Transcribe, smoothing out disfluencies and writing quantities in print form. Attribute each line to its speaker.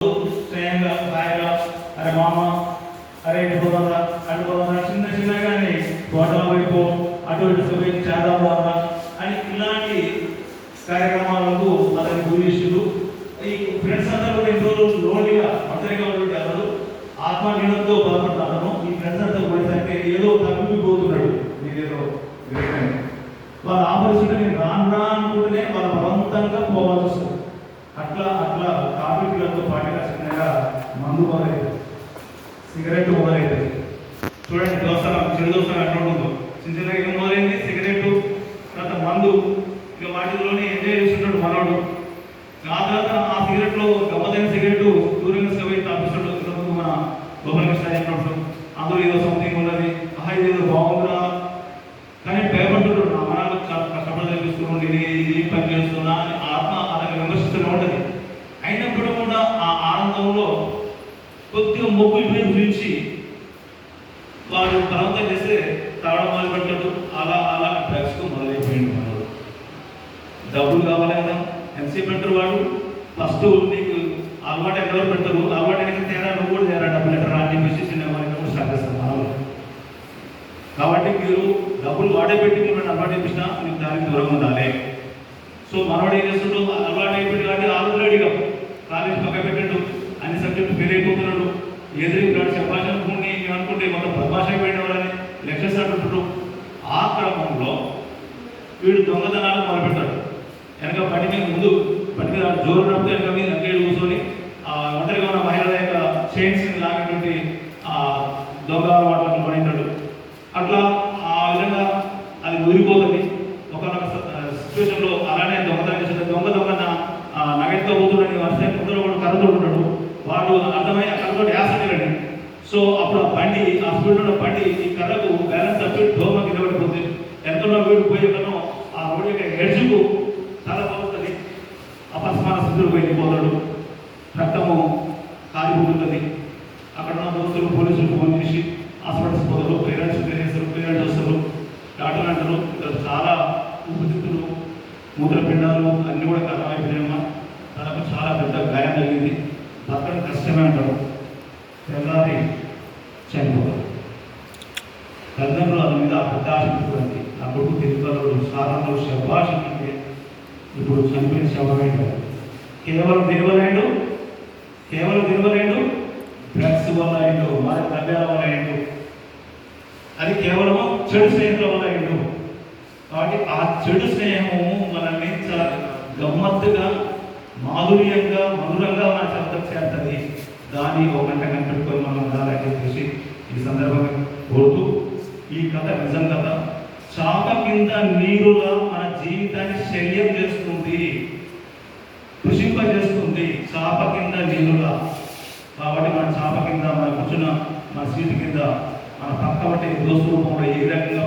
Speaker 1: స్నేహంగా హాయిగా అరే మామ అరే ఇటు పోదా అటు పోదా చిన్న చిన్నగానే తోటల వైపు అటు ఇటు పోయి చేద్దాం అని ఇలాంటి కార్యక్రమాలకు అతని గురిస్తులు ఈ ఫ్రెండ్స్ అందరూ కూడా ఎన్ని రోజులు లోన్లీగా ఒంటరిగా ఉంటారు. ఆత్మజ్ఞానంతో బాధపడతాను. ఈ ఫ్రెండ్స్ అంతా పోయేసరికి ఏదో తప్పిపోతున్నాడు. మీరేదో వాళ్ళ ఆపరిస్థితి నేను రాను అనుకుంటేనే వాళ్ళ బలవంతంగా పోవాల్సి వస్తుంది. అట్లా కాఫీ పిల్లలతో పాటుగా చిన్నగా మందు మొదలవుతుంది, సిగరెట్ మొదలవుతుంది. చూడండి చిన్న దోశ అట్లా ఉంటుందో చిన్నగా ఏం మొదలైంది సిగరెట్, తర్వాత మందు. ఇక వాటిలోనే ఎంజాయ్ చేస్తుంటాడు మనోడు. ఆ తర్వాత ఆ సిగరెట్లో గమ్మతైన సిగరెట్ దూరంగా పోయి తాపిస్తుంటాడు. మన గోపాలకృష్ణ చెప్పినప్పుడు అందులో ఏదో సంథింగ్ ఉన్నది, ఇదేదో బాగుందా కానీ భయపడుతుంటాడు. నా మనాలు కష్టపడి చూస్తున్నాడు, నేను ఇది పని చేస్తున్నా అని ఆత్మ అలాగే విమర్శిస్తూనే ఉంటుంది. అయినప్పుడు కూడా ఆ ఆనందంలో కొద్దిగా మొక్కులు గురించి వాడు తర్వాత చేస్తే తాగడం మొదలు పెట్టాడు. అలా డ్రగ్స్కు మొదలైపోయింది. మనోడు డబ్బులు కావాలి కదా, ఎంతసేపు పెట్టరు వాడు. ఫస్ట్ నీకు అలవాటు ఎక్కడో పెడతారు, అలవాటు అయిన తేడా నువ్వు కూడా తేడా డబ్బులు ఎట్టరా అని చెప్పేసి సినిమా స్టార్ట్ చేస్తారు మనలో. కాబట్టి మీరు డబ్బులు వాడే పెట్టి మీరు అలవాటు చేసినా మీకు దానికి దూరంగా ఉండాలి. సో మనవాడు ఏం చేస్తుంటూ అలవాటు అయిపోయింది కాబట్టి ఆల్రెడీగా కాలేజ్ పక్క పెట్టాడు, అన్ని సబ్జెక్టు ఫెయిల్ అయిపోతున్నాడు. ఎదురు చెప్పాల్సి అనుకుంటే అనుకుంటే మొత్తం ప్రభాష అయిపోయిన వాళ్ళని లెక్చర్స్ అంటుంటాడు. ఆ క్రమంలో వీడు దొంగతనాలు మొదలుపెట్టాడు. వెనక బండి మీద ముందు బండి మీద జోరు నడిపితే వెనక మీద అంగేడు కూర్చొని ఒంటరిగా ఉన్న మహిళల యొక్క చైన్స్ లాగేటువంటి దొంగ వాటిని పడినాడు. అట్లా ఆ విధంగా అది ఊరిపోతుంది. ఒక సిచ్యువేషన్లో అలానే దొంగతనం చేసిన దొంగ నగెత్తో పోతున్నాడు. వస్తే ముందులో కూడా కర్రతో ఉంటాడు. వాడు అర్థమై ఆ కర్రతో యాసండి. సో అప్పుడు ఆ బండి ఆ స్పీడ్ ఉన్న బండి ఈ కర్రకు బ్యాలెన్స్ తప్పి డోమ కింద పడిపోతుంది. ఎంతలో వీడు పోయేకనో ఆ రోడ్డు యొక్క ఎడ్జ్కు తల పోతుంది. అపస్మార స్థితిలో వెళ్ళిపోతాడు. రక్తము కాలిపోతుంది. అక్కడ ఉన్న దోస్తులు పోలీసులు ఫోన్ చేసి హాస్పిటల్స్ పోతారు. పేరెంట్స్ వస్తారు, డాక్టర్లు అంటారు ఇక్కడ చాలా ఊపిరితిత్తులు మూత్రపిండాలు అన్నీ కూడా ఖరాబ్ అయిపోయినాయమ్మా, తనకు చాలా పెద్ద గాయం జరిగింది, బతకడం కష్టమే అంటారు. తెల్లారి చనిపోతారు. తల్లిదండ్రులు అతని మీద పెద్ద ఆశ పెట్టుకోండి. నా కొడుకు తిరుగుతారు సాధారణ శబాష్ అంటే ఇప్పుడు చనిపోయిన శవమైంది. కేవలం తిరగలేండు డ్రగ్స్ వల్ల అయిండు, వారి ద్రవ్యాల వల్ల అయిండు, అది కేవలము చెడు స్నేహితుల వల్ల అయిండు. కాబట్టి ఆ చెడు స్నేహము మనల్ని చాలా గమ్మత్తుగా మాధుర్యంగా మధురంగా మన చెంతకు చేస్తుంది. దాన్ని ఒక గంట కనిపెట్టుకొని మనం ఉండాలని చెప్పేసి ఈ సందర్భంగా కోరుతూ, ఈ కథ నిజం కథ. చాప కింద నీరుగా మన జీవితాన్ని శల్యం చేస్తుంది, కృషింపజేస్తుంది. చాప కింద నీరుగా. కాబట్టి మన చాప కింద మన కూర్చున్న మన సీటు కింద మన పక్క బట్టి దోస్తు రూపంలో ఏ రకంగా